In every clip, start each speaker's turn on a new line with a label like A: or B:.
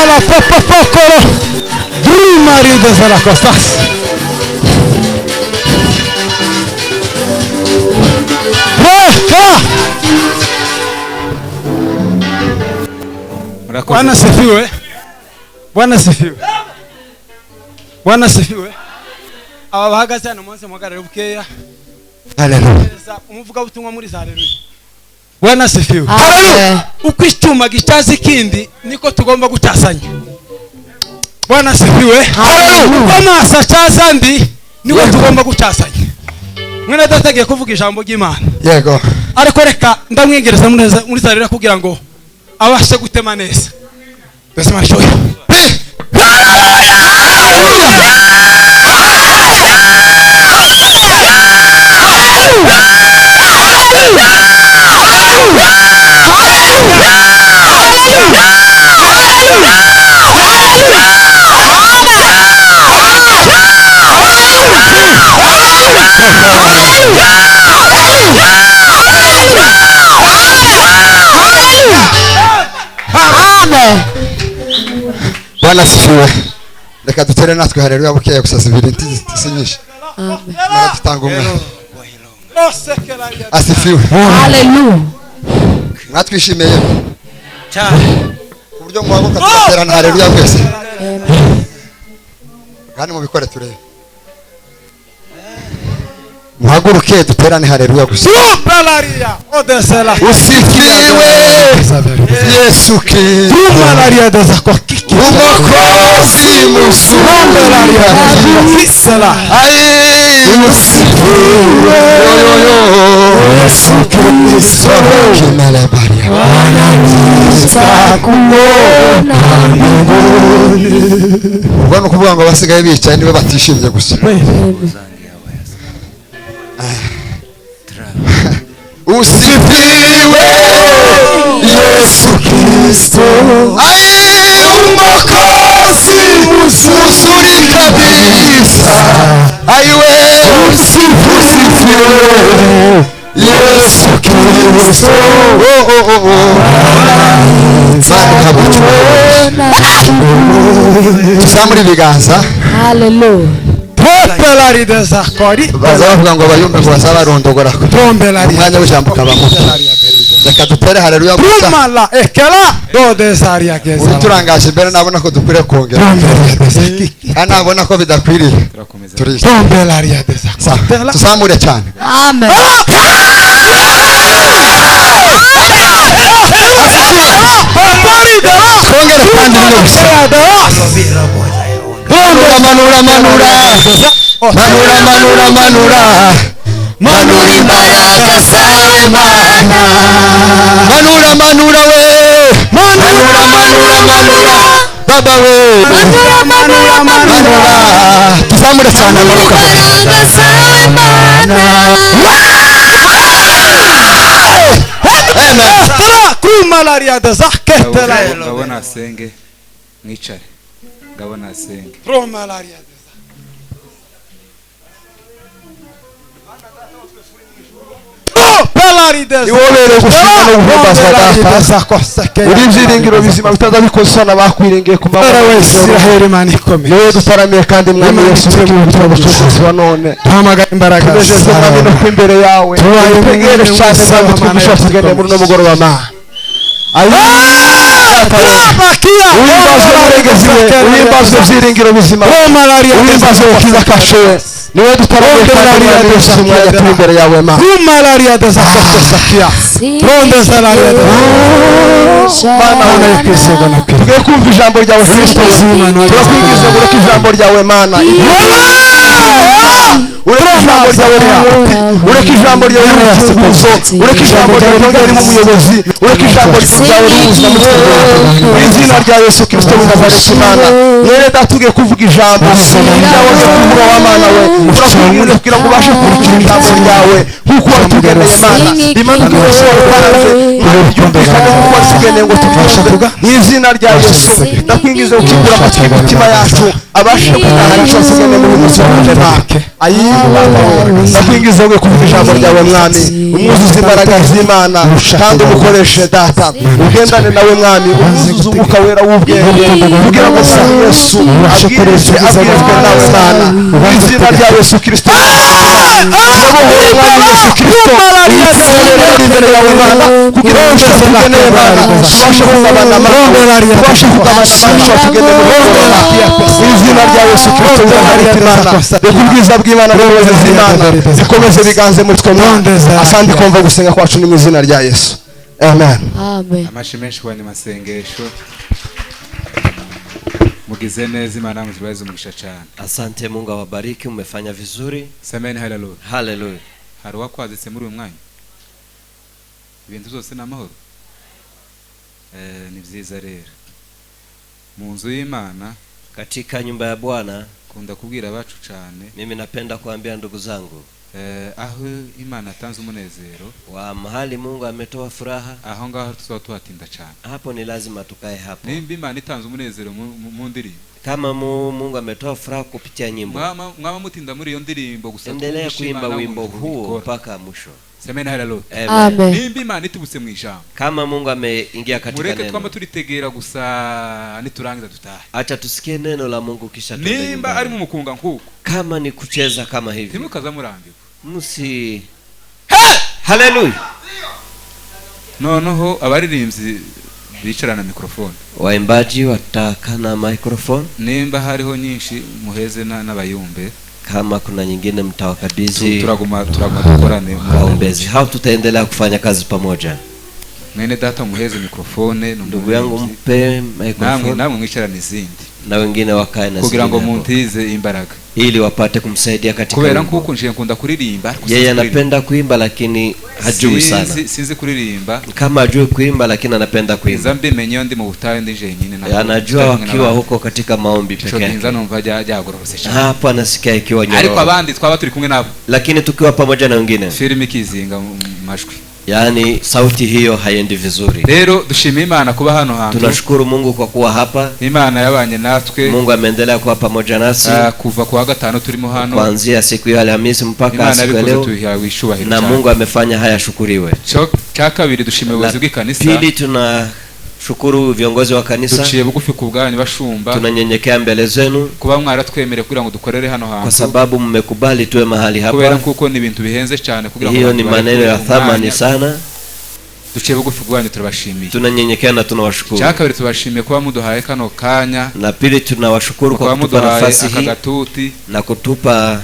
A: la papa pokoro. Maria de la Costas. Bwana sifiwe. Bwana sifiwe. Bwana sifiwe. Aba bahagaze hano munsi mugarare bukeya.
B: Haleluya.
A: Umuvuga butumwa muri haleluya. Bwana sifiwe. Haleluya. Uko icyuma gicaza ikindi niko tugomba gutasanya. Bwana sifiwe. Haleluya. Amaso acaza ndi niko tugomba gutasanya. Mwene datagiye kuvuga ijambo ry'Imana.
B: Yego.
A: Ariko reka ndamwegereza muri haleluya kugira ngo abashe gutema neza. Bese mashoyo.
B: Amen. Bwana sifiwe. Reka dutere natwe haleluya bukeya gusa zibiri tisinyisha. Amen. Natanga umwe. Asifiwe.
C: Haleluya.
B: Mwatwishimiye cyane. Kuburyo mwabuka tuterana haleluya bwese. Amen. Kandi mu bikore turebe. Muhaguruke duterane haleluya gusa.
A: Malaria odesela.
B: Usifiwe Yesu Kristo.
A: Malaria dezako kiki.
B: Umukozi musu.
A: Malaria fisela.
B: Ai usifiwe Yesu Kristo. Kimala baria. Sakumona mbinguni. Ubwo kuvuga ngo basigaye bicaye niwe batishimye gusa. Usifiwe Yesu Kristo. Ai umukozi muzuri kabisa. Aiwe usifiwe Yesu Kristo. Tusamuri biganza.
C: Haleluya.
A: Pompelari dezakori.
B: Bazavuga ngo bayumve ngo bazabarondogora.
A: Pompelari.
B: Umwanya w'ijambo kabamo. Reka dutere haleluya gusa.
A: Mala ekela do desaria geza.
B: Turangaje mbere nabona ko dukwiye kongera. Kandi nabona ko bidakwiriye. Turi.
A: Pompelari dezakori.
B: Tusamure cyane.
C: Amen.
B: Kongera kandi yose. Manura imbaraga zawe Mana. Manura we. Baba we. Manura. Tuzamure cyane amaboko. Amen.
A: Ku malaria dezaketela.
D: Ngabona asenge mwicare. Ngabona asenge.
A: Pro malaria.
B: Iwobere gushima no guhimbaza data. Uri byiringiro bizima bitazabikosana bakwirengeye ku mabara wese Israel Imana ikomeye. Yewe dutaramiye kandi mwami Yesu mu bitabo bushobozi wa none. Hamagara imbaraga. Tunejeje mwami no kwimbere yawe. Tutegere cyane kandi twumvisha tugende muri no mugoroba ma. Uyimbazwe byiringiro bizima. Uyimbazwe ukiza kashowe. Niwe dutaramiye kandi Yesu umwanya turi imbere yawe ma.
A: Malaria dezakosakia. Ronde salaria. Mana ona ikisego na kiri.
B: Tugiye kumva ijambo ryawe Kristo. Turakwigiza ngo ijambo ryawe Mana. Ureke ijambo ryawe n'umutuzo. Ureke ijambo ryawe n'umwarimu umuyobozi. Ureke ijambo ryawe n'ubuzima mu izina rya Yesu Kristo w'Nazareti Imana. Mwene datugiye kuvuga ijambo ryawe n'umuro wa Mana we. Turakwigiza kugira ngo ubashe kurikira ijambo ryawe nk'uko watugeneye Mana. Imana yose watanze yumvise nk'uko watugeneye ngo tubashe kuvuga mu izina rya Yesu. Ndakwingiza ukigura amatwi y'imitima yacu abashe kugana icyo watugeneye muri uyu munsi wa None. ndakwingiza ngo kuvuga ijambo ryawe mwami umwuzuze imbaraga z'Imana kandi umukoreshe data ugendane nawe mwami umwuzuze umwuka wera w'ubwenge kugira ngo Yesu abwirizwe nawe Mana mu izina rya Yesu Kristo mwami Yesu Kristo imbere yawe Mana kugira ngo tugenere Mana tubashe kugabana amahoro tubashe kugabana tugenere mu izina rya Yesu Kristo ubwiza bw'Imana n'ubuyobozi bw'Imana zikomeze biganze muri twe asandi kumva gusenga kwacu ni mu izina rya Yesu amen.
D: Amashi menshi kwa masengesho mugize neza Imana muzibaze umugisha cyane.
E: Asante, Mungu awabariki, umefanya vizuri.
D: Semeni haleluya.
E: Haleluya.
D: Hari wakwazitse muri uyu mwanya ibintu byose n'amahoro ni byiza rero mu nzu y'Imana
E: katika nyumba ya Bwana
D: kunda kubwira abacu cyane.
E: Mimi napenda kuambia ndugu zangu
D: aho Imana atanze umunezero
E: wa mahali Mungu ametoa furaha,
D: aho ngaho tuzaba tuhatinda cyane.
E: hapo ni lazima tukae hapo.
D: Nimba Imana itanze umunezero mu ndirimbo,
E: kama Mungu ametoa furaha kupitia nyimbo,
D: mwaba mutinda muri iyo ndirimbo gusa,
E: endelea kuimba wimbo huo mpaka mwisho.
D: Semeni haleluya.
C: Amen.
D: Nimba Imana itubuse mu ijambo,
E: kama Mungu ameingia katika neno,
D: mureke twama turitegera gusa niturangiza tutahe.
E: acha tusikie neno la Mungu kisha
D: tuende. Nimba ari mu mukunga nkuko,
E: kama ni kucheza kama hivi,
D: timukaza murambirwa
E: musi haleluya.
D: Noneho abaririmbyi bicarana mikrofone,
E: waimbaji watakaa na microphone.
D: Nimba hariho nyinshi muheze n'abayumbe,
E: kama kuna nyingine mtawakabidhi,
D: turaguma dukorane
E: waombezi. Hao tutaendelea kufanya kazi pamoja.
D: Mwene data muheze mikrofone,
E: ndugu yangu mpe microphone,
D: namwe mwicarane izindi,
E: na wengine wakae na
D: kugira ngo muntize imbaraga,
E: ili wapate kumsaidia katika
D: kubera nkuko nje nkunda kuririmba.
E: Yeye anapenda kuimba lakini hajui sana.
D: Sinzi kuririmba,
E: kama hajui kuimba lakini anapenda kuimba.
D: Zambe menyo ndi mu butayu ndi jenyine na
E: anajua wakiwa huko katika maombi pekee yake.
D: Nza numva jagororose cyane.
E: Hapo anasikia ikiwa nyororo.
D: Ariko abandi twaba turi kumwe nabo,
E: lakini tukiwa pamoja na wengine
D: filimi kizinga mashwi,
E: yani sauti hiyo haiendi vizuri.
D: Rero dushima Imana kuba hano hantu.
E: Tunashukuru Mungu kwa kuwa hapa.
D: Imana yabanye natwe.
E: Mungu ameendelea kuwa pamoja nasi.
D: Kuva kwa gatano turimo hano.
E: Kuanzia siku ya Alhamisi mpaka siku ya leo. Na Mungu amefanya haya, shukuriwe.
D: Cya kabiri dushime ubuyobozi bw'ikanisa.
E: Pili tunashukuru viongozi wa kanisa.
D: Duciye bugufi kubwanyu bashumba.
E: Tunanyenyekea mbele zenu
D: kuba mwaratwemere kugira ngo dukorere hano hantu.
E: Kwa sababu mmekubali tuwe mahali hapa.
D: Kubera kuko ni ibintu bihenze cyane kugira ngo
E: hiyo ni maneno ya thamani sana.
D: Duciye bugufi kubwanyu turabashimiye.
E: Tunanyenyekea na tunawashukuru.
D: Cya kabiri tubashimiye kuba muduhaye kano kanya.
E: Na pili tunawashukuru kwa kutupa nafasi hii
D: akagatuti
E: na kutupa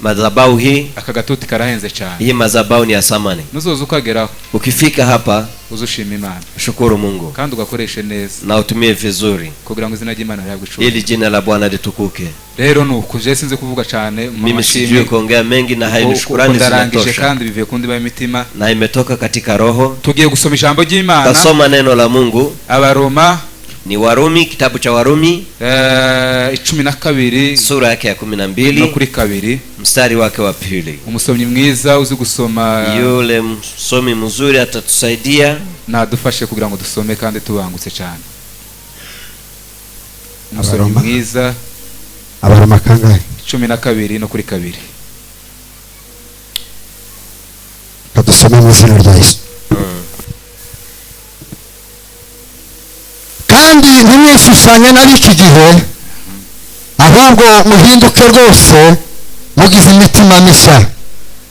E: madhabahu hii.
D: Akagatuti karahenze cyane.
E: Hii madhabahu ni ya thamani.
D: Nuzoza ukageraho,
E: ukifika hapa
D: uzushima Imana,
E: shukuru Mungu
D: kandi ugakoreshe neza
E: na utumie vizuri
D: kugira ngo izina ry'Imana rihabwe icubahiro,
E: ili jina la Bwana litukuke.
D: Rero nuko je sinze kuvuga cyane,
E: mimi sijui kuongea mengi na hayo shukrani zinatosha,
D: kandi bivuye kundi ba mitima
E: na imetoka katika roho.
D: Tugiye gusoma ijambo ry'Imana,
E: tasoma neno la Mungu.
D: Abaroma
E: ni Warumi, kitabu cha Warumi
D: 12
E: sura yake ya 12
D: no kuri 2
E: mstari wake wa 2.
D: Umusomyi mwiza uzi gusoma,
E: yule msomi mzuri atatusaidia
D: na dufashe kugira ngo dusome kandi tubangutse cyane. Umusomyi mwiza
B: Abaroma kangahe?
D: 12 no kuri 2.
B: Kadusome mu izina rya Yesu. Kandi ntimwishushanye n'ab'iki gihe, ahubwo muhinduke rwose mugize imitima mishya,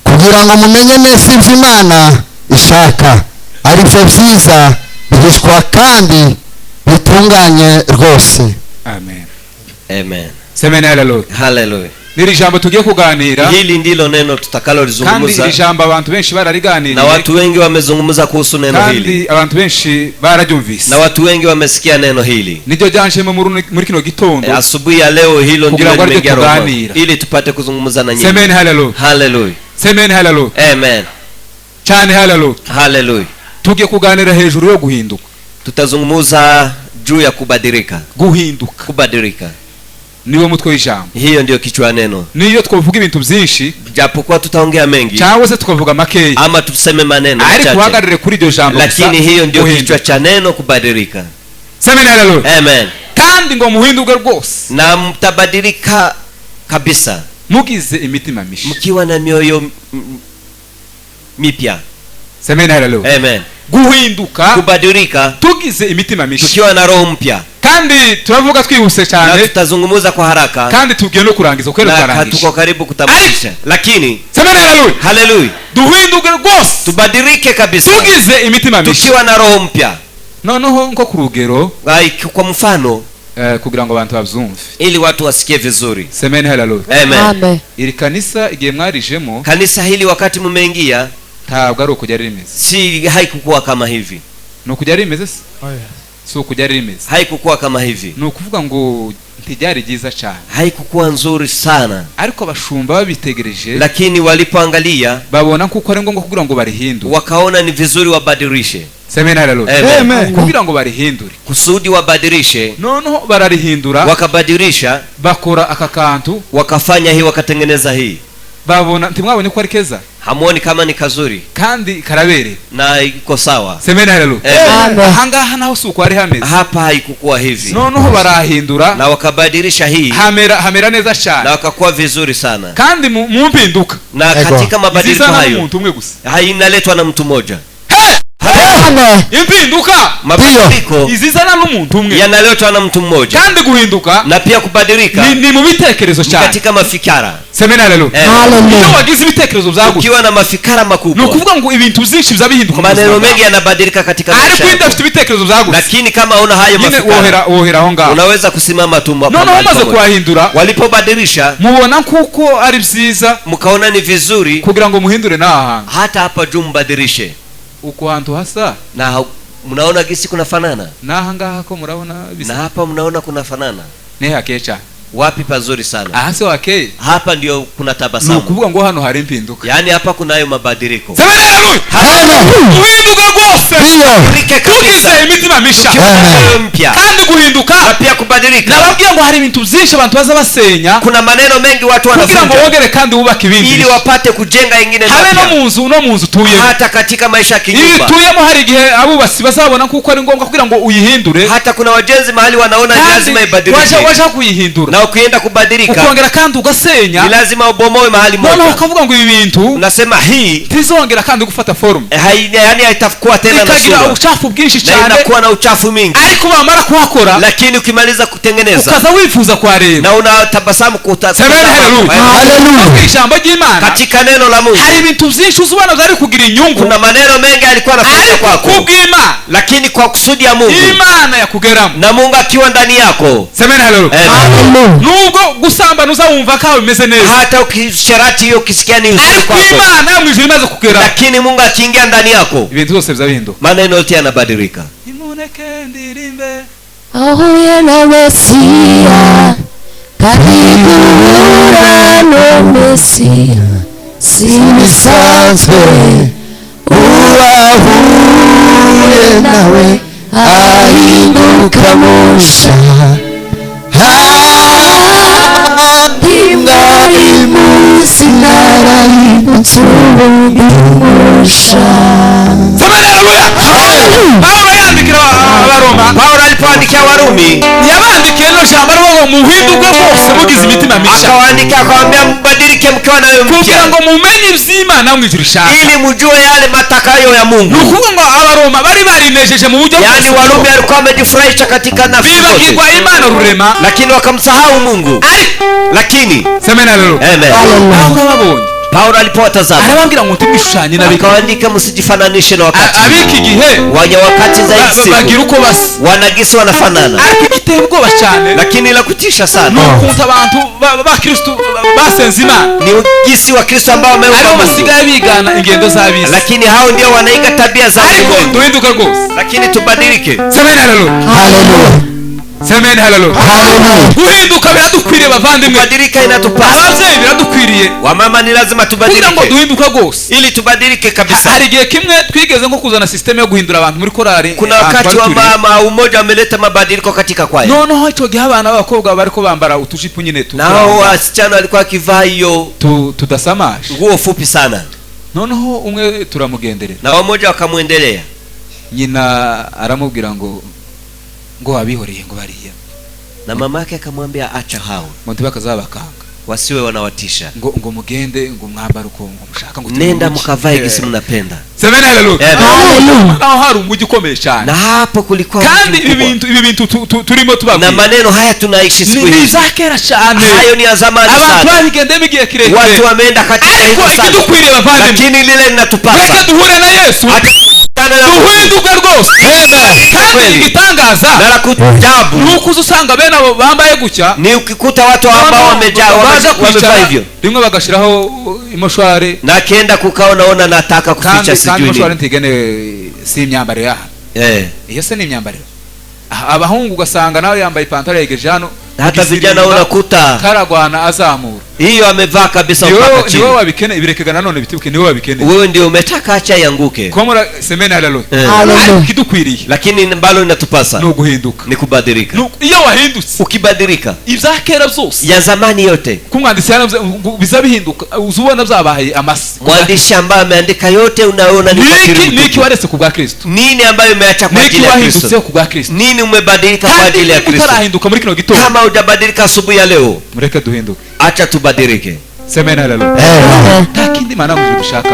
B: kugira ngo mumenye neza ibyo Imana ishaka, ari byo byiza bihishwa kandi bitunganye rwose.
D: Amen.
E: Amen.
D: Semeni haleluya.
E: Haleluya.
D: Niri jambo tugiye kuganira.
E: Hili ndilo neno tutakalolizungumza.
D: Kandi ijambo abantu benshi barariganira.
E: Na watu wengi wamezungumza kuhusu neno hili.
D: Kandi abantu benshi bararyumvise.
E: Na watu wengi wamesikia neno hili.
D: Nijyo janje muri kino gitondo.
E: Asubuhi ya leo hilo ndilo nimeingia roho, ili tupate kuzungumza na nyinyi.
D: Semeni haleluya.
E: Haleluya.
D: Semeni haleluya.
E: Amen.
D: Cyane haleluya.
E: Haleluya.
D: Tugiye kuganira hejuru yo guhinduka.
E: Tutazungumza juu ya kubadilika.
D: Guhinduka.
E: Kubadilika.
D: Niwo mutwe w'ijambo.
E: Hiyo ndio kichwa neno.
D: Niyo twavuga ibintu byinshi,
E: japokuwa tutaongea mengi,
D: cyangwa se tukavuga makeyi,
E: ama tuseme maneno machache,
D: ariko tuhagarire kuri iryo jambo.
E: Lakini hiyo ndio kichwa cha neno, kubadilika.
D: Semeni haleluya.
E: Amen.
D: Kandi ngo muhinduke rwose,
E: na mtabadilika kabisa.
D: mugize imitima misha,
E: mkiwa na mioyo mipya.
D: Semeni haleluya.
E: Amen.
D: Guhinduka,
E: kubadilika,
D: tugize imitima misha,
E: tukiwa na roho mpya.
D: Kandi turavuga twihuse cyane,
E: tutazungumuza kwa haraka,
D: kandi tugiye no kurangiza ukweli twarangisha,
E: tuko karibu kutamatisha. Lakini
D: semeni haleluya.
E: Haleluya.
D: Duhinduke rwose,
E: tubadilike kabisa,
D: tugize imitima misha,
E: tukiwa na roho mpya.
D: Noneho nko ku rugero,
E: kwa mfano,
D: kugira ngo abantu bavyumve,
E: ili watu wasikie vizuri.
D: Semeni haleluya.
E: Amen.
D: Iri kanisa igihe mwarijemo,
E: kanisa hili wakati mumeingia,
D: ntabwo ari ukujya rimeze,
E: si haikukuwa kama hivi.
D: No kujya rimeze se? So kujya rimeze,
E: haikukuwa kama hivi.
D: No kuvuga ngo ntijyari giza cyane,
E: haikukuwa nzuri sana,
D: ariko abashumba babitegereje,
E: lakini walipoangalia
D: babona kuko ari ngombwa kugira ngo barihindure,
E: wakaona ni vizuri wabadilishe.
D: Semeni haleluya.
E: Amen.
D: Kugira ngo barihindure,
E: kusudi wabadilishe,
D: noneho bararihindura,
E: wakabadilisha,
D: bakora akakantu,
E: wakafanya hii, wakatengeneza hii.
D: Babona ntimwabone ko ari keza,
E: hamuoni kama ni kazuri
D: kandi karabere
E: na iko sawa.
D: Semeni haleluya. Ahangaha naho suko ari hameze,
E: hapa haikukuwa hivi,
D: noneho barahindura
E: na wakabadilisha hii,
D: hamera neza cyane,
E: na wakakuwa vizuri sana.
D: Kandi mumpinduka,
E: na katika mabadiliko hayo hainaletwa na mtu mmoja.
D: Impinduka,
E: mabadiliko
D: izizana n'umuntu umwe,
E: yanaletwa na mtu mmoja.
D: Kandi guhinduka,
E: na pia kubadilika,
D: ni mu bitekerezo cyane,
E: katika mafikara.
D: Semeni haleluya. Iyo wagize ibitekerezo byagutse,
E: ukiwa na mafikara makubwa,
D: no kuvuga ngo ibintu byinshi byabihinduka,
E: maneno mengi yanabadilika katika maisha yako.
D: Ariko indafite ibitekerezo byagutse,
E: lakini kama una hayo mafikara,
D: wohera aho ngaho,
E: unaweza kusimama tu hapo.
D: Noneho umaze kuhindura,
E: walipobadilisha,
D: mubona kuko ari byiza,
E: mkaona ni vizuri
D: kugira ngo muhindure na
E: hata hapa juu mbadilishe.
D: Uko hantu hasa,
E: na mnaona gisi kuna fanana,
D: na hangaha ko murabona
E: bisa, na hapa mnaona kuna fanana.
D: Ne hakecha
E: wapi pazuri sana,
D: ahase wake,
E: hapa ndio kuna tabasamu.
D: No kuvuga ngo hano hari impinduka,
E: yani hapa kuna hayo mabadiliko.
D: Guhinduka rwose, tugize imitima misha,
E: mpya,
D: kandi guhinduka,
E: na pia kubadilika.
D: Nababwiye ngo hari ibintu byinshi abantu baza basenya,
E: kuna maneno mengi watu wanafanya
D: kugira ngo wongere kandi wubake ibindi,
E: ili wapate kujenga ingine mpya.
D: Habe no munzu tuye,
E: hata katika maisha ya kinyumba,
D: tuyemo hari igihe abubasi bazabona kuko ari ngombwa kugira ngo uyihindure.
E: Hata kuna wajenzi mahali wanaona lazima ibadilike,
D: wacha kuyihindura,
E: na ukienda kubadilika,
D: ukongera kandi ugasenya,
E: ni lazima ubomoe mahali moja.
D: Noneho ukavuga ngo ibi bintu,
E: unasema hii
D: tizongera kandi gufata form,
E: yani haitakuwa tena na sura,
D: uchafu bwinshi cyane,
E: na inakuwa na uchafu mingi.
D: Ariko bamara kuhakora,
E: lakini ukimaliza kutengeneza,
D: ukaza wifuza kuareba,
E: na unatabasamu kutazama.
D: Haleluya. Ijambo ry'Imana,
E: katika neno la Mungu,
D: hari ibintu byinshi uzubona zari kugira inyungu.
E: Kuna maneno mengi alikuwa anafanya kwako,
D: kubw'Imana,
E: lakini kwa kusudi ya Mungu,
D: Imana yakugeramo,
E: na Mungu akiwa ndani yako.
D: Semeni haleluya. Nubwo gusambana uzawumva kawe bimeze neza,
E: hata ukisharati hiyo ukisikia ni uzuri kwako,
D: Imana yamwijwe imaze kugera,
E: lakini Mungu akiingia ndani yako,
D: ibintu byose byabihinduka,
E: maneno yote yanabadilika.
D: Imuneke ndirimbe
C: ahuye na Mesia, karibu na Mesia, sinisanzwe uwahuye nawe ahinduka musha, mwari muzi narahindutse ubundi musha.
D: Pawulo yandikira Abaroma,
E: Pawulo alipoandikia Warumi,
D: yabandikiye no jambo rwo muhinduke rwose mugize imitima misha,
E: akawaandikia akawaambia mbadilike mkiwa nayo mpya,
D: kugira ngo mumenye ivy'Imana mw'ijurishaka,
E: ili mujue yale matakayo ya Mungu.
D: Nukuvuga ngo Abaroma bari barinejeje mu buryo,
E: yani Warumi alikuwa amejifurahisha katika nafsi yake,
D: bibagirwa Imana rurema,
E: lakini wakamsahau Mungu. Lakini
D: semena lelo,
E: amen,
D: babonye
E: Paulo alipowatazama
D: arababwira ngo tumishushanyi na
E: akawaandika msijifananishe na wakati,
D: abiki gihe
E: waja wakati zaidi siku
D: bagira uko basi,
E: wanagisi wanafanana,
D: ariko giteye ubwoba cyane,
E: lakini la kutisha sana
D: nukunta abantu ba Kristo basenze Imana,
E: ni ugisi wa Kristo ambao wameomba Mungu,
D: basigaye bigana ingendo z'abisi,
E: lakini hao ndio wanaiga tabia za Mungu.
D: Duhinduka rwose,
E: lakini tubadilike.
D: Semena haleluya, haleluya, semena haleluya, haleluya. Guhinduka biradukwiriye bavandimwe,
E: kubadilika inatupasa,
D: abavyeyi biradukwiriye,
E: wamama ni lazima tubadilike
D: kugira ngo duhinduka rwose,
E: ili tubadilike kabisa.
D: Hari igihe kimwe twigeze nko kuzana system yo guhindura abantu muri korari,
E: kuna wakati wa mama umoja ameleta mabadiliko katika kwaya,
D: noneho icyo gihe abana b'abakobwa bariko bambara utujipu nyine tu,
E: nao wasichana walikuwa kivaa hiyo
D: tudasamaje,
E: nguo fupi sana,
D: noneho umwe turamugenderera,
E: na wamoja wakamwendelea,
D: nyina aramubwira ngo abihoreye ngo bariya,
E: na mama yake akamwambia acha hao
D: ngo ntibakazabakanga,
E: wasiwe wanawatisha.
D: ngo mugende ngo mwambara uko mushaka ngo
E: nenda mukavae gisi mnapenda.
D: Semeni haleluya. Naho hari umugi ukomeye cyane.
E: Na hapo kulikuwa
D: kandi ibi bintu turimo tubabwira.
E: Na maneno haya tunaishi siku hizi.
D: Ni zakera cyane.
E: Hayo ni ya zamani sana.
D: Abantu bagende bigiye kireke.
E: Watu wameenda katika hizo sana. Lakini lile linatupasa.
D: Weka duhure na Yesu. Duhinduka rwose. Kandi igitangaza.
E: Na kujabu.
D: Nuko usanga bene abo bambaye gucya.
E: Ni ukikuta watu ambao wamejaa hivyo.
D: Rimwe bagashiraho imoshware.
E: Na kienda kukao naona nataka kuficha sijui.
D: Kandi imoshware ntigene si imyambaro ya. Iyo se ni imyambaro. Abahungu ugasanga nawe yambaye ipantaro yegeje hano.
E: Hata vijana unakuta
D: karagwana azamura.
E: Hiyo amevaa kabisa mpaka chini.
D: Wewe wabikene ibirekega nanone bitibuke niwe wabikene.
E: Wewe ndio umetaka acha yanguke.
D: Komora semeni haleluya. Kidukwiriye.
E: Lakini mbalo linatupasa.
D: No guhinduka.
E: Ni kubadilika.
D: Iyo wahindutse
E: ukibadilika.
D: Ivyakera byose.
E: Ya zamani yote.
D: Kumwandisi bizabihinduka uzubona byabaye amasi.
E: Mwandishi ambaye ameandika yote unaona ni
D: fakiri. Niki warese kubwa Kristo.
E: Nini ambayo umeacha kwa ajili ya Kristo?
D: Niki kubwa Kristo.
E: Nini umebadilika kwa ajili ya Kristo?
D: Utarahinduka muri kino gitondo.
E: Kama hujabadilika asubuhi ya leo,
D: mureke duhinduke.
E: Acha tubadilike.
D: Semeni haleluya. Takindi maana mshaka.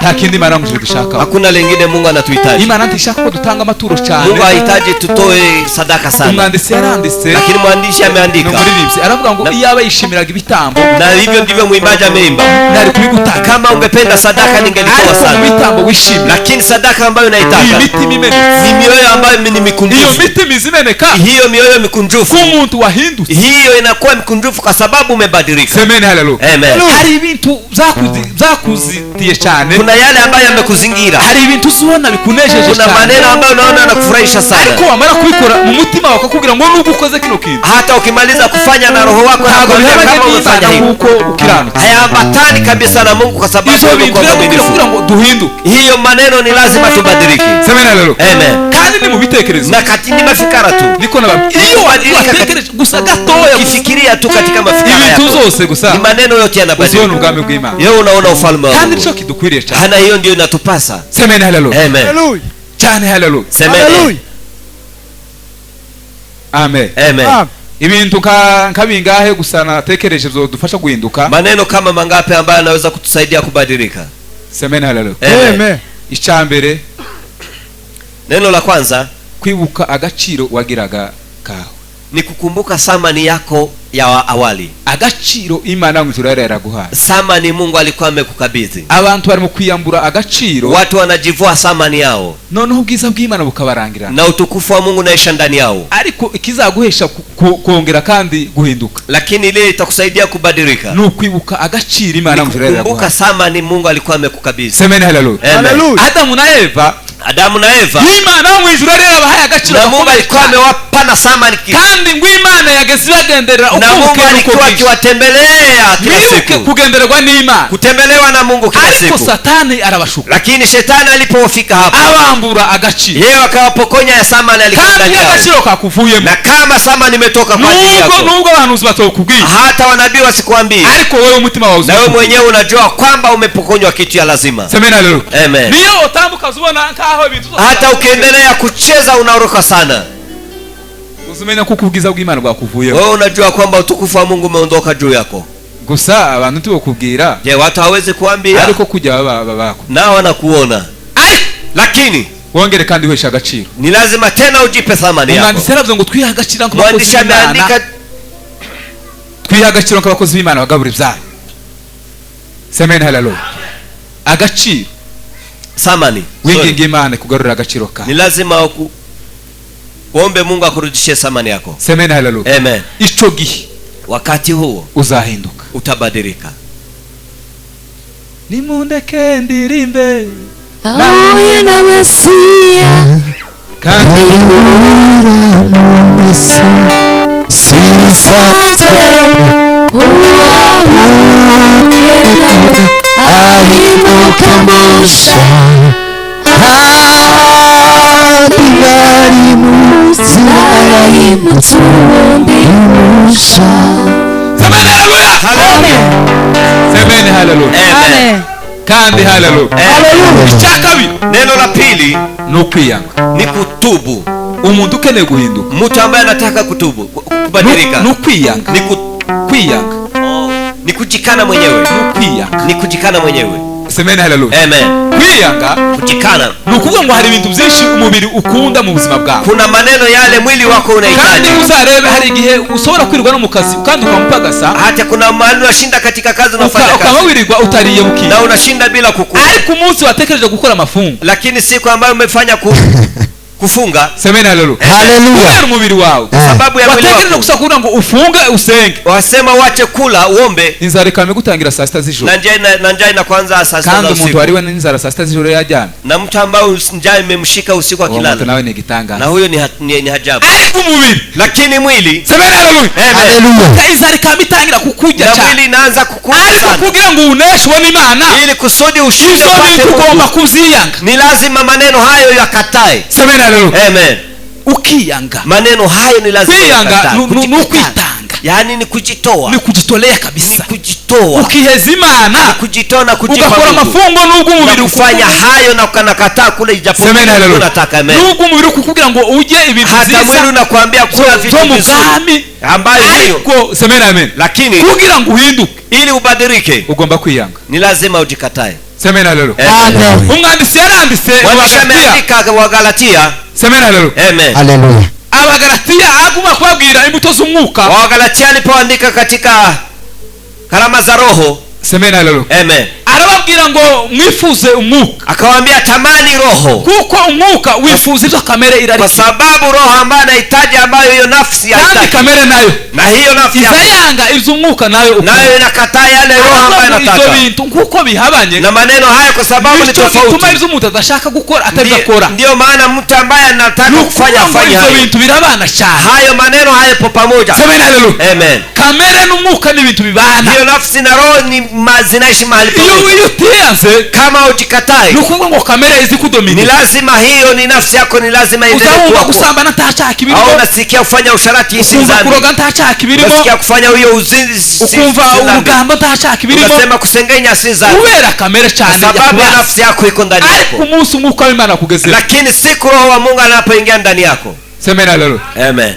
D: Takindi maana mshaka.
E: Hakuna lingine Mungu anatuhitaji.
D: Imana ntishaka ko dutanga amaturo cyane.
E: Mungu anahitaji tutoe sadaka sana.
D: Umwandisi yaranditse.
E: Lakini mwandishi ameandika.
D: N'umuririmbyi aravuga ngo iyaba yishimiraga ibitambo.
E: Na hivyo ndivyo muimbaji ameimba.
D: Nari kubigutaka.
E: Kama ungependa sadaka ningelitoa sana.
D: Ibitambo wishimira.
E: Lakini sadaka ambayo unaitaka.
D: Ni mitima imeneka.
E: Ni mioyo ambayo ni mikunjufu.
D: Hiyo mitima izimeneka.
E: Hiyo mioyo mikunjufu.
D: Kumuntu wahindutse.
E: Hiyo inakuwa mikunjufu kwa sababu umebadilika.
D: Semeni haleluya.
E: Amen.
D: Hari ibintu zakuzitiye cyane.
E: Kuna yale ambayo yamekuzingira.
D: Hari ibintu usubona bikunejeje cyane.
E: Kuna maneno ambayo unaona yanakufurahisha sana.
D: Ariko wamara kubikora mu mutima wakakubwira ngo nuko ukoze kino kintu.
E: Hata ukimaliza kufanya na roho wako anakuambia kama umefanya hivyo. Hayaambatani kabisa na Mungu kwa sababu umekuwa mwaminifu.
D: Ngo duhinduke.
E: Hiyo maneno ni lazima tubadilike.
D: Semeni haleluya.
E: Amen.
D: Kandi ni mu bitekerezo.
E: Na katini mafikara tu.
D: Niko nababwira. Iyo watekereje gusa gatoya
E: ukifikiria tu katika mafikara yako.
D: Ibintu zose gusa.
E: Ni maneno yote yanabadilika.
D: Usione ubwami bw'Imana.
E: Yeye unaona ufalme wa Mungu.
D: Kandi nico kidukwiriye cyane.
E: Hana hiyo ndio inatupasa.
D: Semeni haleluya.
E: Amen.
A: Haleluya.
D: Cyane haleluya.
E: Semeni.
D: Amen.
E: Amen.
D: Ibintu nkabingahe gusa natekereje dufasha guhinduka.
E: Maneno kama mangapi ambayo yanaweza kutusaidia kubadilika?
D: Semeni haleluya.
E: Amen.
D: Icyambere
E: neno la kwanza
D: kwibuka agaciro wagiraga kawe.
E: Ni kukumbuka samani yako ya awali.
D: Agaciro Imana nguzurara yaraguhaye.
E: Samani Mungu alikuwa amekukabidhi.
D: Abantu bari mu kwiyambura agaciro.
E: Watu wanajivua samani yao.
D: Noneho ubwiza bw'Imana bukabarangira.
E: Na utukufu wa Mungu naisha ndani yao.
D: Ariko ikizaguhesha kuongera kandi guhinduka.
E: Lakini ile itakusaidia kubadilika.
D: No kwibuka agaciro Imana nguzurara yaraguhaye.
E: Kumbuka samani Mungu alikuwa amekukabidhi.
D: Semeni haleluya.
E: Haleluya.
D: Adamu na Eva. Imana nguzurara yarabahaye agaciro.
E: Na Mungu alikuwa amewapa na samani
D: kandi ngo Imana yageze bagenderera
E: na Mungu alikuwa akiwatembelea kila siku.
D: Kugendererwa n'Imana.
E: Kutembelewa na Mungu kila siku.
D: Ariko Satani arabashuka.
E: Lakini shetani alipofika hapo.
D: Abambura agaciro.
E: Yeye akawapokonya ya samani alikuwa ndani yao.
D: Agaciro kakuvuyemo.
E: Na kama samani imetoka kwa ajili yako.
D: Nubwo abantu batokubwira.
E: Hata wanabii wasikuambie.
D: Ariko wewe umutima wawe.
E: Na wewe mwenyewe unajua kwamba umepokonywa kitu ya lazima.
D: Semeni haleluya.
E: Amen.
D: Niyo utambuka zubona nkaho ibintu.
E: Hata ukiendelea kucheza unaoroka sana.
D: Uzumenya kuko ubwiza bw'Imana bwakuvuyeho.
E: Wewe unajua kwamba utukufu wa Mungu umeondoka juu yako.
D: Gusa abantu tubokubwira.
E: Je, watu hawezi kuambia?
D: Ariko kujya babako.
E: Nao wanakuona. Lakini
D: wongere kandi wesha agaciro.
E: Ni lazima tena ujipe thamani yako.
D: Umwandisi yaravye ngo twiha agaciro nko
E: bakozi b'Imana.
D: Twiha agaciro nko bakozi b'Imana bagabura ibyaha. Semeni haleluya. Agaciro.
E: Samani.
D: Winginga Imana kugarura agaciro ka.
E: Ni lazima uombe Mungu akurudishie samani yako.
D: Semeni haleluya.
E: Amen.
D: Ico gihe
E: wakati huo
D: uzahinduka.
E: Utabadilika.
D: Nimundeke ndirimbe.
C: Ahuye na Mesia.
B: Kandi Mesia. Sisate. Ahinduka musha. Bari musaya mutundi musha.
D: Semeni haleluya. Semeni haleluya.
E: Amen.
D: Kandi haleluya.
E: Haleluya.
D: Icyakabi
E: neno la pili
D: no kwiyanga.
E: Ni kutubu.
D: Umuntu ukeneye guhinduka.
E: Mtu ambaye anataka kutubu, kubadilika.
D: No kwiyanga.
E: Ni
D: kwiyanga
E: ni kujikana mwenyewe,
D: kwiyanga
E: ni kujikana mwenyewe.
D: semeni haleluya.
E: Amen.
D: kwiyanga
E: Kujikana
D: ni ukuvuga ngo hari ibintu byinshi umubiri ukunda mu buzima bwawe,
E: kuna maneno yale mwili wako
D: kandi
E: unahitaji.
D: uzarebe hari igihe ushobora kwirirwa no mu kazi kandi ukamupagasa,
E: Hata kuna mahali unashinda katika kazi unafanya
D: ukaba
E: kazi
D: wirirwa utariye bukiye,
E: na unashinda bila kukula,
D: ariko umunsi watekereje gukora amafungo,
E: lakini siku ambayo umefanya kufunga,
D: semeni haleluya, kubera umubiri wawe,
E: sababu ya mwili
D: watekereje
E: wako
D: gusa kugira ngo ufunge usenge,
E: wasema wache kula uombe,
D: inzara ikame gutangira saa sita z'ijoro,
E: na njaa inakuanza saa sita
D: kandi
E: za
D: umuntu
E: usiku,
D: wariwe n'inzara saa sita z'ijoro yajyana,
E: na mtu ambao njaa imemshika usiku
D: uwo muntu
E: akilala,
D: nawe ni igitangaza.
E: na huyo ni hajabu.
D: ariko umubiri,
E: Lakini mwili,
D: semeni haleluya,
E: amen,
D: inzara ikame itangira kukurya
E: na
D: cyane,
E: mwili inaanza kukula
D: ariko
E: sana,
D: kugira ngo uneshwe n'Imana,
E: ili kusudi ushinde
D: izo
E: upate
D: bintu ugomba
E: Mungu,
D: kuziyanga.
E: ni lazima maneno hayo yakatae.
D: semeni haleluya,
E: Amen.
D: ukiyanga,
E: Maneno hayo ni lazima
D: kwiyanga
E: yakatae.
D: ni
E: Kujikana.
D: ukwitanga,
E: Yani ni kujitoa,
D: ni kujitolea
E: ni
D: kabisa,
E: kujitoa,
D: ukiheza Imana,
E: kujitoa na kujipa
D: ugakora
E: Mungu,
D: amafungo nubwo
E: na
D: umubiri
E: kufanya hayo na ukanakataa kule ijapo
D: semeni haleluya,
E: unataka. Amen.
D: nubwo umubiri kukugira ngo ujye ibintu
E: Hata mwili
D: byiza
E: unakuambia kula vitu
D: zo mu
E: vizuri
D: bwami,
E: ambayo hiyo,
D: ariko semeni amen,
E: lakini
D: kugira ngo uhinduke
E: ili ubadilike
D: ugomba kwiyanga.
E: ni lazima ujikatae.
D: semeni haleluya.
E: Amen.
D: umwanditsi yaranditse
E: Mwandishi
D: Wagalatia,
E: ameandika wa Galatia,
D: semeni haleluya,
E: amen,
D: Abagalatiya aguma kubabwira imbuto z'umwuka,
E: wa Galatia alipoandika katika karama za roho,
D: semeni haleluya,
E: amen,
D: arababwira ngo mwifuze umwuka,
E: akawaambia tamani roho,
D: kuko umwuka wifuza ibyo kamere irari,
E: kwa sababu roho ambayo anahitaji, ambayo hiyo nafsi
D: kandi
E: haitaki,
D: kamere nayo
E: na hiyo nafsi
D: izayanga ibyo umwuka nayo
E: nayo inakataa yale roho ambayo
D: ibyo
E: inataka.
D: bintu kuko bihabanye,
E: Na maneno haya kwa sababu ni
D: bityo bituma
E: tofauti,
D: ibyo umuntu adashaka gukora atabikora,
E: ndio maana mtu ambaye anataka kufanya
D: ibyo
E: hayo,
D: bintu birabana cyane.
E: hayo maneno hayapo pamoja.
D: semeni haleluya,
E: Amen.
D: kamere n'umwuka ni ibintu bibana,
E: Hiyo nafsi na roho ni zinaishi mahali pamoja.
D: iyo utiyanze
E: Kama ujikatai,
D: ni ukuvuga ngo kamere izi
E: ni
D: kudomina,
E: lazima hiyo ni nafsi yako, ni lazima iendelee
D: uzawumva
E: kuwa.
D: gusambana ntacaka ibirimo,
E: Au unasikia kufanya usharati isi
D: ukumva
E: dhambi,
D: kuroga ntacaka ibirimo,
E: unasikia kufanya hiyo uzinzi
D: ukumva
E: si dhambi,
D: ubugambo ntacaka ibirimo,
E: unasema kusengenya si dhambi,
D: kubera kamere
E: kwa
D: cyane
E: sababu ya
D: yakubaza.
E: nafsi yako iko ndani
D: ariko
E: yako.
D: umunsi umwuka w'Imana kugezeho,
E: Lakini siku roho wa Mungu anapoingia ndani yako,
D: semeni haleluya,
E: amen,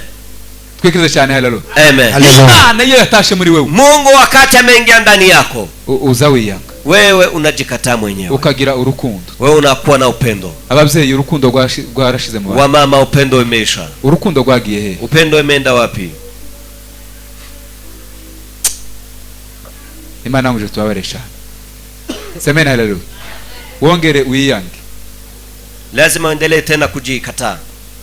D: twikirize cyane haleluya,
E: amen,
D: Imana iyo yatashe muri wewe,
E: Mungu wakati ameingia ndani yako,
D: uza wiyanga,
E: wewe unajikataa mwenyewe,
D: ukagira urukundo.
E: wewe unakuwa na upendo.
D: Ababyeyi, urukundo rwarashize mu bantu,
E: Wa mama, upendo umeisha.
D: urukundo rwagiye he?
E: Upendo umeenda wapi?
D: Imana nguje tubabaresha, semeni haleluya, wongere wiyange,
E: Lazima uendelee tena kujikataa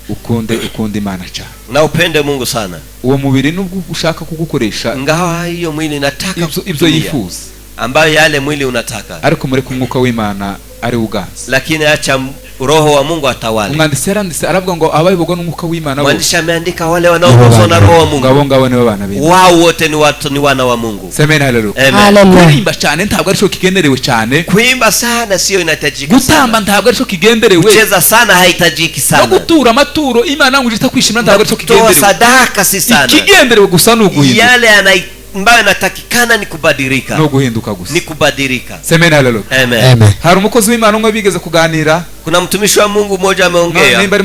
D: ukunde Imana cyane,
E: na upende Mungu sana,
D: uwo mubiri nubwo ushaka kugukoresha
E: ingawa hiyo mwili inataka
D: ibyo
E: kutumia,
D: yifuza,
E: ambayo yale mwili unataka,
D: ariko mureke umwuka w'Imana ari uganza.
E: lakini acha roho wa Mungu atawale.
D: umwanditsi yaranditse aravuga ngo abayoborwa n'umwuka w'Imana
E: Mwandishi ameandika wale wanaoongozwa na roho wa Mungu,
D: ngabo nibo bana b'Imana,
E: wao wote ni wana wa Mungu.
D: semeni haleluya.
E: Amen.
D: kuririmba cyane ntabwo ari cyo kigenderewe cyane,
E: Kuimba sana sio inahitajika
D: gutamba
E: sana,
D: ntabwo ari cyo kigenderewe,
E: kucheza sana haitajiki
D: no
E: sana,
D: gutura amaturo Imana nguje kwishimira ntabwo ari cyo
E: kutoa
D: kigenderewe,
E: sadaka si sana.
D: ikigenderewe gusa ni uguhinduka,
E: Yale ambayo yanatakikana ni kubadilika,
D: no guhinduka gusa,
E: ni kubadilika.
D: semeni haleluya.
E: Amen.
D: hari umukozi w'Imana umwe bigeze kuganira,
E: Kuna mtumishi wa Mungu mmoja ameongea,
D: nimba ari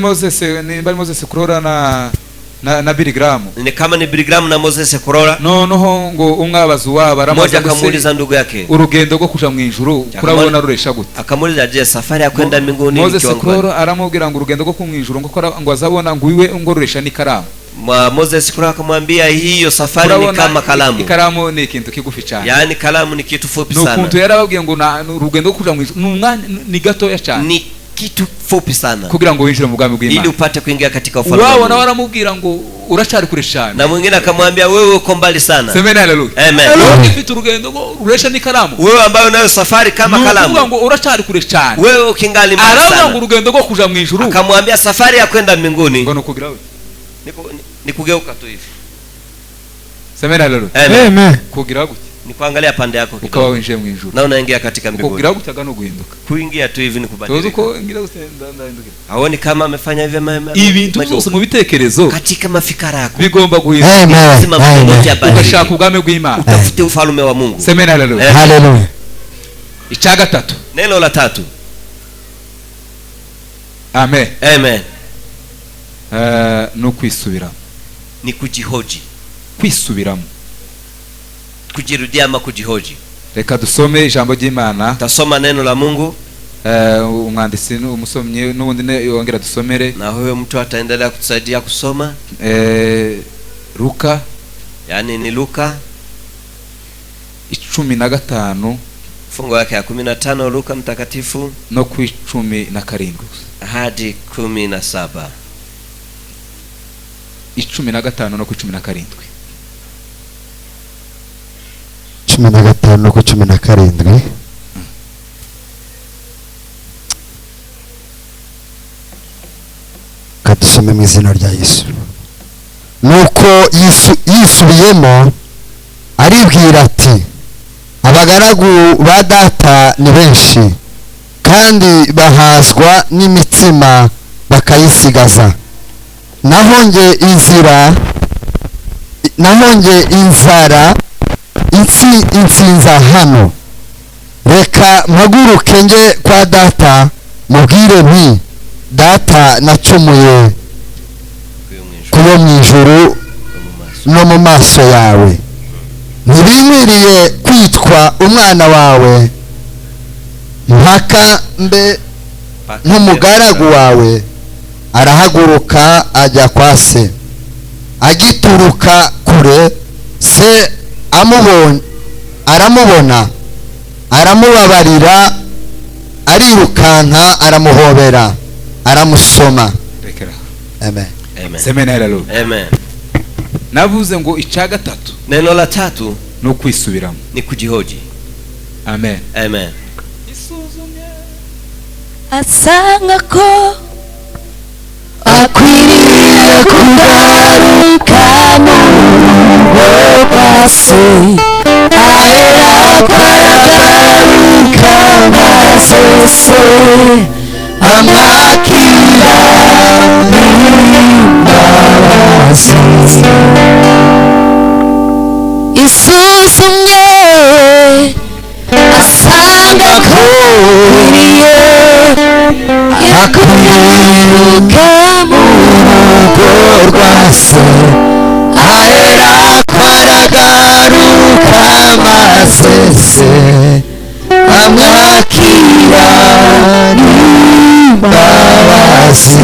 D: Moses Kurora na Billy Graham,
E: ni kama ni Brigham na Moses Kurora.
D: noneho ngo umwe abaza uwaba
E: Mmoja akamuuliza ndugu yake,
D: urugendo rwo kuja mu ijuru kurabona ruresha gute?
E: akamuuliza, je, safari ya kwenda mbinguni ni
D: Moses
E: kiwango
D: Kurora
E: gani?
D: aramubwira ngo urugendo rwo ku ijuru ngo azabona ngo iwe ngo ruresha n'ikaramu.
E: Moses Kurora akamwambia, hiyo safari ni kama kalamu.
D: ikaramu ni ikintu kigufi cyane,
E: Yaani kalamu ni kitu fupi
D: no
E: sana,
D: kuntu yarababwiye ngo urugendo rwo kuja mu ijuru ni gatoya cyane,
E: ni kitu fupi sana,
D: kugira ngo winjire mu bwami
E: ili
D: bw'Imana.
E: upate kuingia katika ufalme wa
D: Wao
E: Mungu.
D: na waramubwira ngo uracari kure cyane,
E: Na mwingine akamwambia, wewe uko mbali sana.
D: semeni haleluya.
E: Amen.
D: ufite urugendo rwo ruresha n'ikaramu,
E: Wewe ambayo unayo safari kama kalamu,
D: ngo uracari kure cyane,
E: wewe ukingali mbali
D: aravuga ngo
E: sana.
D: urugendo rwo kuja mu ijuru
E: Akamwambia safari ya kwenda mbinguni
D: ngo nukugira we,
E: ni kugeuka tu hivi.
D: semeni haleluya.
E: Amen.
D: kugira gute?
E: Ni kuangalia pande yako
D: ukaba
E: kidogo
D: winjiye mu ijuru,
E: na unaingia katika mbinguni.
D: kugira gute aga no guhinduka,
E: Kuingia tu hivi ni
D: tuzi
E: kubadilika.
D: ko ngira gusenda ndahindukira,
E: Haoni kama amefanya hivyo
D: ibintu byose mu bitekerezo
E: katika mafikara yako.
D: bigomba guhinduka,
E: Lazima mtu mmoja abadilike.
D: ugashaka ubwami bw'Imana,
E: Utafute ufalme wa Mungu.
D: semeni haleluya.
E: Haleluya.
D: icya gatatu,
E: Neno la tatu.
D: amen,
E: Amen.
D: no kwisubiramo,
E: Ni kujihoji.
D: kwisubiramo,
E: kujirudia ama kujihoji.
D: Reka dusome ijambo ry'Imana.
E: Tasoma neno la Mungu.
D: Umwandisi umusomye n'ubundi yongera dusomere.
E: Na huyo mtu ataendelea kutusaidia kusoma.
D: Luka,
E: yani ni Luka
D: 15
E: fungo yake ya 15 Luka mtakatifu
D: no ku 17
E: hadi 17.
D: 15 no ku 17.
B: 15 no ku 17. Kadusome mu izina rya Yesu. Nuko yisubiyemo aribwira ati, abagaragu ba data ni benshi kandi bahazwa n'imitsima bakayisigaza, naho nge inzara insinza hano. Reka mpaguruke nge kwa data mubwire nti, data nacumuye kuyo mu ijuru no mu maso yawe, ntibinkwiriye kwitwa umwana wawe, mpaka mbe nk'umugaragu wawe. Arahaguruka ajya kwa se. Agituruka kure, se aramubona, aramubabarira, arirukanka, aramuhobera, aramusoma. Amen.
E: Amen.
D: Semeni haleluya.
E: Amen.
D: Navuze ngo icya gatatu,
E: neno la tatu
D: no kwisubiramo,
E: ni kujihoji.
D: Amen.
E: Amen.
C: asanga ko akwiriye kugaruka mu rugo rwa se, ahera akaragaruka maze se amwakira n'imbabazi. Isuzumye asanga ko akwiruka mu rugo rwa se, ahera akaragaruka maze se amwakira n'imbabazi.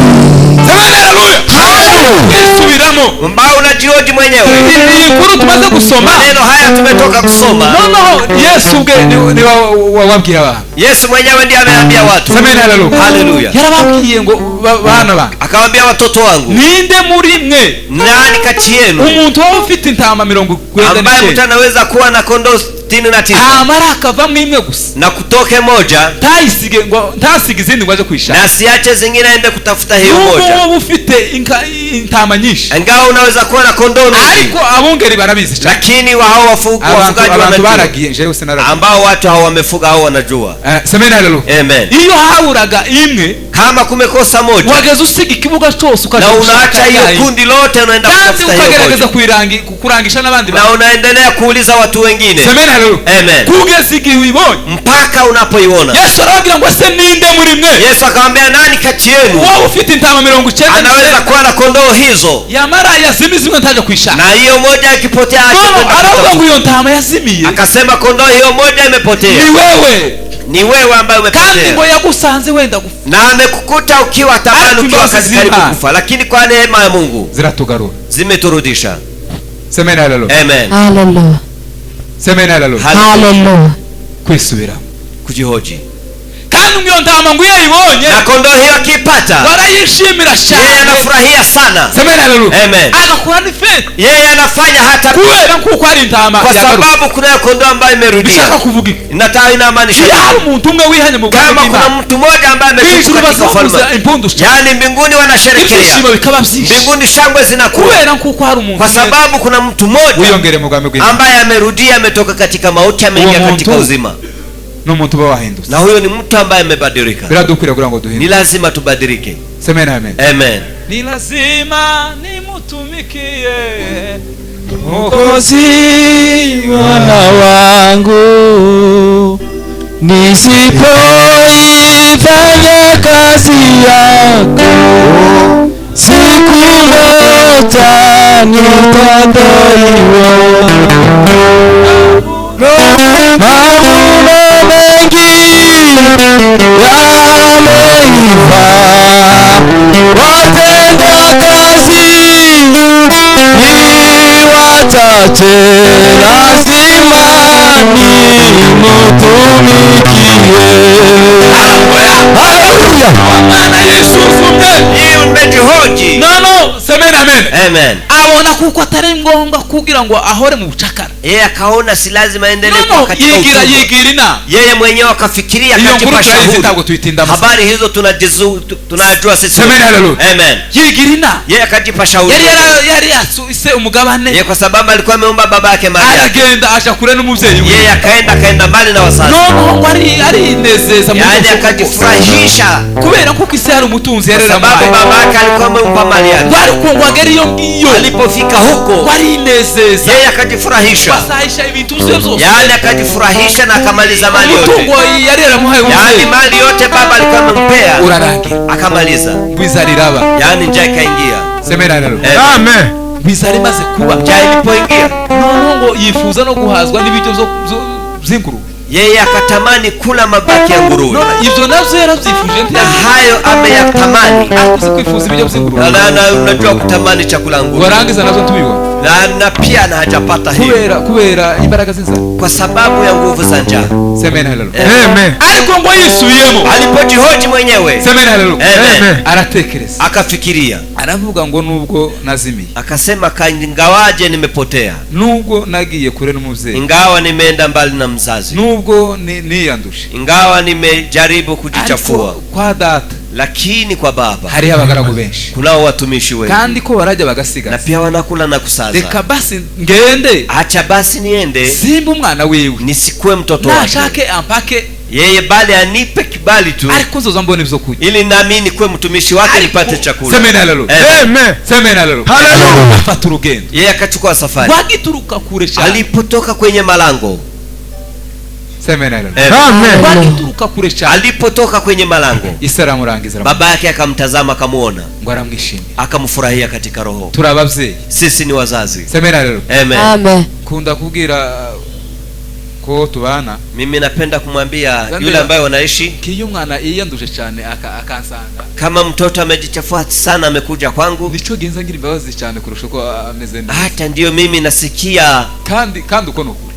D: Subiramo
E: mbao unajihoji mwenyewe.
D: Ni kuru tumaze gusoma,
E: maneno haya tumetoka kusoma.
D: No Yesu ubwe ni wabwira abantu.
E: Yesu mwenyewe ndiye ameambia watu.
D: Semeni haleluya.
E: Haleluya.
D: Yarababwiye ngo bana bangu,
E: akawaambia watoto wangu,
D: ninde muri mwe,
E: nani kati yenu
D: umuntu waba ufite intama 90
E: ambaye mtu anaweza kuwa na kondoo 69
D: amara akavamwe imwe gusa
E: na kutoke moja,
D: ntayisige ngo ntasiga izindi ngo aje kwishaka,
E: na siache zingine aende kutafuta hiyo moja.
D: Waba ufite intama nyinshi,
E: ingawa unaweza kuwa na kondoo nyingi,
D: ariko abungeri barabizi cyane,
E: lakini hao wafugaji
D: baragiye nje yose narabyo,
E: ambao watu hao wamefuga hao wanajua.
D: Semeni haleluya.
E: Amen.
D: Iyo hauraga imwe,
E: kama kumekosa moja,
D: wageze usiga ikibuga cyose
E: na unaacha hiyo kundi lote unaenda kutafuta hiyo moja,
D: ukagerageza kurangisha nabandi
E: na unaendelea kuuliza watu wengine.
D: Semeni haleluya.
E: Amen.
D: Kugeza igihe uyibonye,
E: mpaka unapoiona.
D: Yesu aragira ngo se ninde muri mwe,
E: Yesu akamwambia nani kati yenu
D: wao ufite intama 90
E: anaweza kuwa na kondoo hizo,
D: yamara yazimizwe ntaje kwishaka,
E: na hiyo moja ikipotea
D: aravuga ngo iyo ntama yazimiye,
E: akasema kondoo hiyo moja imepotea, ni wewe ambaye umepotea,
D: kandi ngo yagusanze wenda kufa,
E: na amekukuta ukiwa tamani, ukiwa karibu kufa, lakini kwa neema ya Mungu
D: ziratugarura,
E: zimeturudisha.
D: Semeni haleluya.
E: Amen.
C: Haleluya.
D: Semeni haleluya.
C: Haleluya.
D: Kwisubira,
E: kujihoji.
D: kandi iyo ntama ngo yibonye,
E: na kondoo hiyo akipata
D: barayishimira cyane,
E: yeye anafurahia sana.
D: Semeni haleluya.
E: Amen.
D: Agakora ni fete,
E: yeye anafanya hata
D: kubera kuko ari intama,
E: kwa sababu kuna kondoo ambayo imerudia.
D: Bishaka kuvuga
E: inataka inamaanisha
D: hari umuntu umwe wihanye mu
E: kama kuna mtu mmoja ambaye amekufa katika ufalme, yani mbinguni wanasherehekea, mbinguni shangwe zinakuwa,
D: kubera kuko hari umuntu,
E: kwa sababu kuna mtu mmoja ambaye amerudia, ametoka katika mauti ameingia katika uzima.
D: N'umuntu bawahindutse,
E: na huyo ni mtu ambaye amebadilika.
D: Biradukwira kugira ngo duhindure,
E: ni lazima tubadilike.
D: Semeni amen.
E: Amen.
D: Ni lazima nimutumikie Mwokozi Bwana wangu, nisipoifanya kazi yako siku moja nitadaiwa.
C: wachache lazima nimutumikie.
D: Bwana Yesu
E: umejihoji.
D: no semeni amen.
E: Amen.
D: Abona kuko atari ngombwa kugira ngo ahore mu bucakara.
E: Yeye akaona si lazima endelee
D: No,
E: katika
D: yigirina.
E: Yeye mwenyewe akafikiria katika shauri. Habari hizo tunajua sisi. Amen.
D: Yigirina.
E: Yeye akajipa shauri.
D: Yari ise umugabane.
E: Yeye kwa sababu alikuwa ameomba babake mali.
D: Aragenda acha kure n'umuvyeyi we.
E: Yeye akaenda mbali na wazazi.
D: No, ari inezeza
E: mu. Yaani akajifurahisha
D: kubera ko kise yari umutunzi yarera
E: sababu babake alikuwa amempa mali yake.
D: Bari ko ngwageri yo ngiyo.
E: Alipofika huko
D: bari inezeza.
E: Yeye akajifurahisha.
D: Basahisha ibintu byose.
E: Yaani akajifurahisha na akamaliza mali yote.
D: Mutungo yarera muhaye umuvyeyi.
E: Yaani mali yote baba alikuwa amempea.
D: Urarangi.
E: Akamaliza.
D: Bwizariraba.
E: Yaani njaa ikaingia.
D: Semena rero.
B: Amen.
D: Bizari maze kuba.
E: Njaa ilipoingia.
D: Ngo yifuza no guhazwa n'ibiryo by'inguru.
E: Yeye akatamani kula mabaki ya nguruwe.
D: Ivyo navyo yaravyifuje
E: na hayo ameyatamani.
D: Akuzi kwifuza ibiryo by'inguru.
E: Na unajua kutamani chakula nguruwe.
D: Warangiza nazo tubiwa.
E: Na pia na hajapata hiyo.
D: Kubera imbaraga zinza.
E: Kwa sababu ya nguvu za njaa.
D: Semeni haleluya.
B: Amen.
D: Ariko ngo yisubiyemo.
E: Alipojihoji mwenyewe.
D: Semeni haleluya.
E: Amen.
D: Aratekereza.
E: Akafikiria.
D: Aravuga ngo nubwo nazimiye.
E: Akasema ingawaje nimepotea.
D: Nubwo nagiye kure n'umuvyeyi.
E: Ingawa nimeenda mbali na mzazi.
D: Nubwo niyandushe.
E: Ingawa nimejaribu kujichafua.
D: Kwa data.
E: Lakini kwa baba
D: hari abagaragu benshi.
E: Kunao watumishi wengi.
D: Kandi ko barajya bagasiga.
E: Na pia wanakula na kusaza.
D: Reka basi ngende.
E: Acha basi niende.
D: Simba umwana wewe.
E: Nisikue mtoto wake.
D: Nashake ampake.
E: Yeye bali anipe kibali tu.
D: Ariko nzoza mbone ivyo kuja.
E: Ili nami nikuwe mtumishi wake nipate chakula.
D: Semeni haleluya.
B: Amen.
D: Semeni haleluya.
B: Haleluya.
D: Afata urugendo.
E: Yeye akachukua safari.
D: Wagituruka kure cyane.
E: Alipotoka kwenye malango.
D: Semeni haleluya.
B: Amen.
D: Wagituruka kure cyane.
E: Alipotoka kwenye malango.
D: Isara murangiza.
E: Baba yake akamtazama akamuona.
D: Ngo aramwishimye.
E: Akamfurahia katika roho.
D: Turabavye.
E: Sisi ni wazazi.
D: Semeni haleluya.
E: Amen.
C: Amen.
D: Kunda kubwira ko tubana.
E: Mimi napenda kumwambia yule ambaye wanaishi
D: kiyo mwana yiyanduje cyane akansanga.
E: Kama mtoto amejichafua sana amekuja kwangu.
D: Nico genza ngira imbabazi cyane kurusha ko ameze neza.
E: Hata ndio mimi nasikia
D: kandi uko nokuri.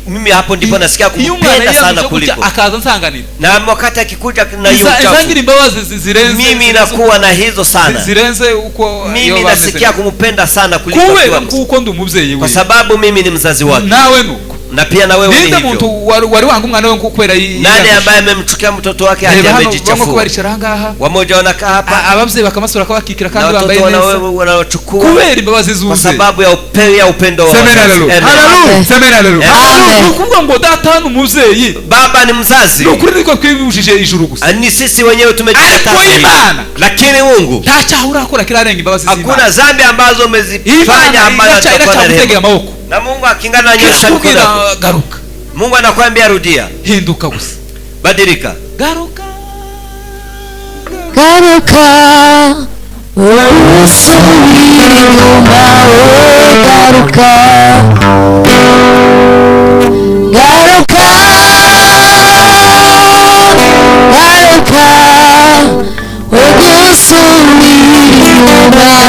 E: Mimi hapo ndipo nasikia kumpenda sana kuliko.
D: Akaza nsanganira.
E: Na wakati akikuja na hiyo uchafu.
D: Zangira imbabazi zirenze.
E: Mimi nakuwa na hizo sana.
D: Zirenze uko
E: mimi nasikia kumpenda sana kuliko
D: kwa kuko ndi umuvyeyi we.
E: Kwa sababu mimi ni mzazi wake.
D: Nawe nuko.
E: Na pia na wewe ni hivyo.
D: Ninde muntu wari wangu mwana wewe kukwera
E: hii. Nani ambaye amemchukia mtoto wake aje amejichafua?
D: Wamo kubarishara ngaha.
E: Wamoja wanakaa hapa.
D: Abavyeyi bakamasura kabakikira kandi bambaye
E: neza. Na wewe wanachukua.
D: Kubera imbabazi zuze.
E: Kwa sababu ya upendo wao.
D: Semeni haleluya. Haleluya. Semeni haleluya.
C: Amen.
D: Kuvuga ngo data n'umuvyeyi.
E: Baba ni mzazi.
D: Nukuri niko twibujije ijuru gusa.
E: Ni sisi wenyewe tumejitata. Lakini Mungu.
D: Tacha urakora kirarenga imbabazi z'Imana.
E: Hakuna dhambi ambazo umezifanya ambazo tutakuwa na na Mungu akingana na nyosha mkono.
D: Garuka.
E: Mungu anakuambia rudia.
D: Hinduka gusa.
E: Badilika.
D: Garuka.
C: Garuka. Usubiri nyuma garuka. Garuka. Garuka. Usubiri nyuma garuka.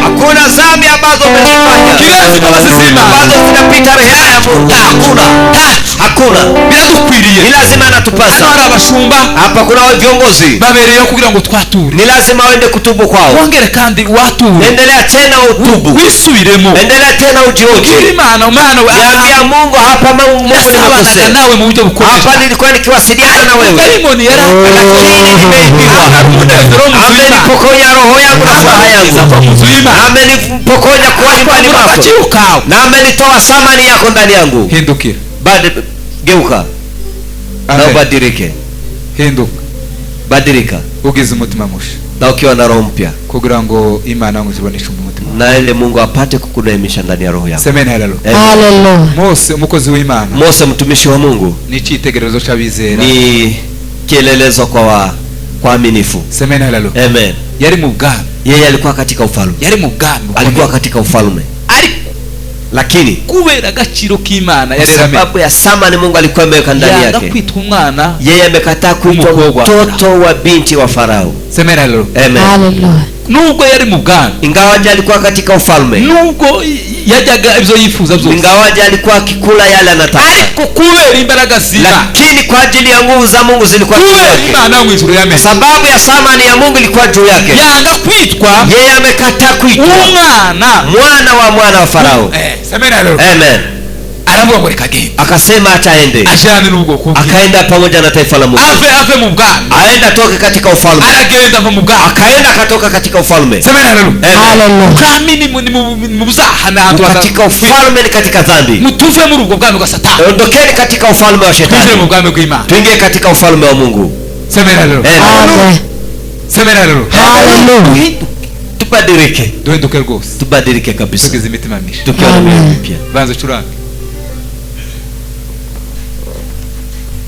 E: Hakuna dhambi ambazo umezifanya.
D: Kiasi imbabazi z'Imana.
E: Ambazo zinapita rehema ya Mungu. Hakuna.
D: Biradukwiriye.
E: Ni lazima anatupasa.
D: Hapa abashumba.
E: Hapa kuna viongozi.
D: Babereyeho kugira ngo twature.
E: Ni lazima waende kutubu kwao.
D: Wongere kandi wature.
E: Endelea tena utubu.
D: Wisubiremo.
E: Endelea tena ujioje.
D: Imana umwana we.
E: Niambia Mungu hapa Mungu nimekosea.
D: Nawe mu buryo bukomeye.
E: Hapa nilikuwa nikiwasiliana na wewe.
D: Daimoni yara.
E: Lakini nimeibiwa. Amenipokonya roho yangu na furaha yangu. Amenipokonya kuwa nyumbani mwako. Na amenitoa samani yako ndani yangu.
D: Hindukira.
E: Geuka. Na ubadilike.
D: Hinduka.
E: Badilika.
D: Ugize umutima musha.
E: Na ukiwa na roho mpya.
D: Kugira ngo Imana nguziboneshe umutima.
E: Na ile Mungu apate kukuneemisha ndani ya roho yako.
D: Semeni haleluya.
C: Haleluya.
D: Mose umukozi w'Imana.
E: Mose mtumishi wa Mungu.
D: Ni cyitegererezo cy'abizera.
E: Ni kielelezo kwa kwa aminifu.
D: Semeni haleluya.
E: Amen.
D: Yari mu bwami.
E: Yeye alikuwa katika ufalme.
D: Yari mu bwami.
E: Alikuwa katika ufalme. Lakini
D: kubera agaciro k'Imana yari
E: sababu ya samani Mungu alikuwa ameweka ndani yake.
D: Kwitwa umwana.
E: Yeye amekataa kuitwa mtoto wa binti wa Farao.
D: Semeni haleluya.
E: Amen.
C: Hallelujah.
D: Nubwo yari mu bwami,
E: ingawaje alikuwa katika ufalme,
D: nubwo yajyaga ibyo yifuza byose,
E: ingawaje alikuwa akikula yale anataka,
D: ariko kubera imbaraga z'Imana,
E: lakini kwa ajili ya nguvu za Mungu zilikuwa juu yake.
D: Imana mu ijuru yame,
E: sababu ya samani ya Mungu ilikuwa juu yake.
D: Yanga kwitwa,
E: yeye amekataa kuitwa mwana wa Farao.
D: Semeni haleluya.
E: Amen.
D: Aravuga ngo reka genda,
E: akasema ataende,
D: ajane n'ubwoko bwe,
E: akaenda pamoja na taifa la Mungu,
D: ave mu bwami,
E: aenda toka katika ufalme,
D: aragenda mu bwami,
E: akaenda katoka katika ufalme.
D: Semeni haleluya.
E: Haleluya.
D: Bwami ni mu buzahana
E: katika ufalme, ni katika dhambi.
D: Mutuve muri ubwo bwami bwa Satani,
E: ondokeni katika ufalme wa Shetani,
D: tuingie mu bwami bw'Imana,
E: tuingie katika ufalme wa Mungu.
D: Semeni haleluya.
E: Amen.
D: Semeni haleluya.
E: Haleluya. Tubadilike,
D: duhinduke rwose,
E: tubadilike kabisa,
D: tugize imitima mishya,
E: tukiwa na mioyo mipya.
D: Banza curanga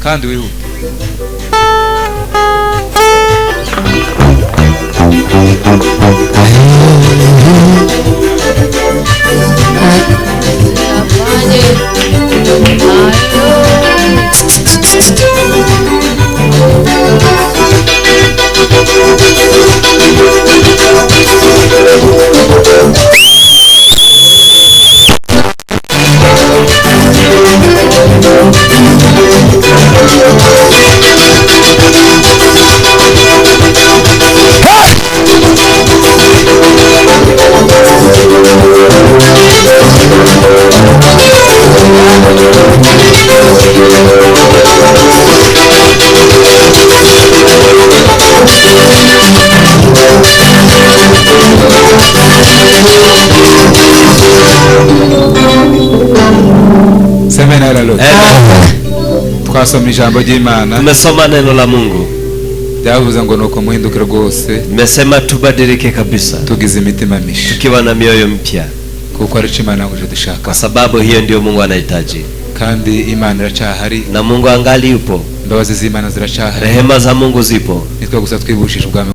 D: kandi wihute. Semeni haleluya. Twasoma ijambo ry'Imana,
E: tumesoma neno la Mungu,
D: byavuze ngo nuko muhindukire rwose,
E: nimesema tubadilike kabisa,
D: tugize imitima mishya,
E: tukiwa na mioyo mpya,
D: kuko ari cyo Imana nguje dushaka,
E: kwa sababu hiyo ndio Mungu anahitaji.
D: kandi Imana iracyahari,
E: na Mungu angali yupo,
D: imbabazi z'Imana ziracyahari,
E: rehema za Mungu zipo.
D: nitwe gusa twibushije ubwami